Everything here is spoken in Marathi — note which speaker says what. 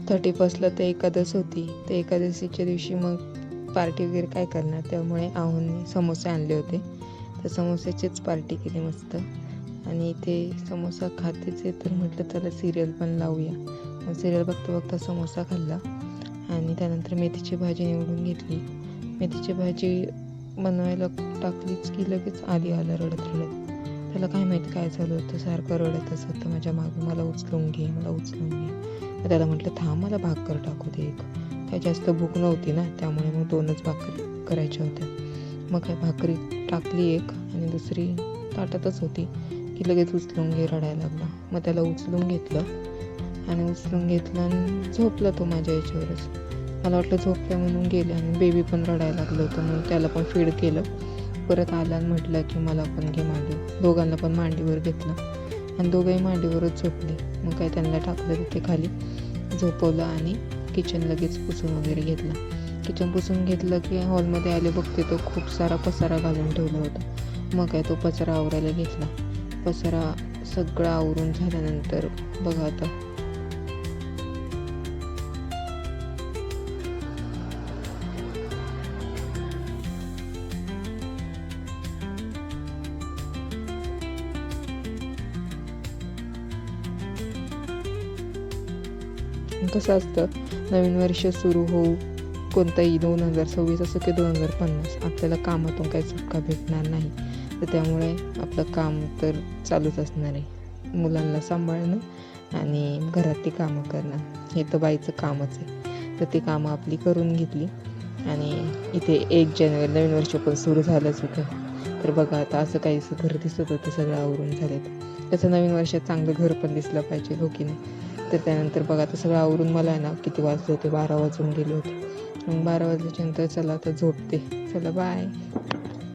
Speaker 1: 31ला तर एकादश होती. तर एकादशीच्या दिवशी मग पार्टी वगैरे काय करणार, त्यामुळे आहोंनी समोसे आणले होते. तर समोस्याचीच पार्टी केली मस्त. आणि इथे समोसा खातेच आहे तर म्हटलं चला सिरियल पण लावूया. मग सिरियल बघता बघता समोसा खाल्ला आणि त्यानंतर मेथीची भाजी निवडून घेतली. मेथीची भाजी बनवायला टाकलीच की लगेच आली आला रडत रडत. त्याला काय माहिती काय झालं होतं, सारखं रडतच होतं माझ्या मागे, मला उचलून घे मला उचलून घे. त्याला म्हटलं थांब मला भाकर टाकू दे एक. काय जास्त भूक नव्हती ना, त्यामुळे मग 2च भाकरी करायच्या होत्या. मग काय भाकरी टाकली एक आणि दुसरी ताटातच होती की लगेच उचलून घे रडायला लागला. मग त्याला उचलून घेतलं आणि झोपला तो माझ्या याच्यावरच. मला वाटलं झोपलं म्हणून गेले आणि बेबी पण रडायला लागलं होतं म्हणून त्याला पण फीड केलं. परत आला आणि म्हटलं की मला पण घे मांडीवर. दोघांना पण मांडीवर घेतलं आणि दोघंही मांडीवरच झोपले. मग काय त्यांना टाकलं तिथे खाली, झोपवलं आणि किचन लगेच पुसून वगैरे घेतलं. किचन पुसून घेतलं की हॉलमध्ये आले, बघते तो खूप सारा पसारा घालून ठेवला होता. मग काय तो पसारा आवरायला घेतला. पसारा सगळं आवरून झाल्यानंतर बघा आता कसं असतं, नवीन वर्ष सुरू होऊ कोणताही 2026 असो की 2050, आपल्याला कामातून काही सुटका भेटणार नाही. तर त्यामुळे आपलं काम तर चालूच असणार आहे. मुलांना सांभाळणं आणि घरातली कामं करणं हे तर बाईचं कामच आहे. तर ती कामं आपली करून घेतली आणि इथे 1 जानेवारी नवीन वर्ष पण सुरू झालंच होतं. तर बघा आता असं काहीसं घर दिसत होतं, सगळं आवरून झालेत. त्याचं नवीन वर्षात चांगलं घर पण दिसलं पाहिजे, हो की नाही. तर त्यानंतर बघा आता सगळं आवरून मला आहे ना किती वाजले होते, 12 वाजून गेले होते. मग 12 वाजल्याच्यानंतर चला आता झोपते. चला बाय.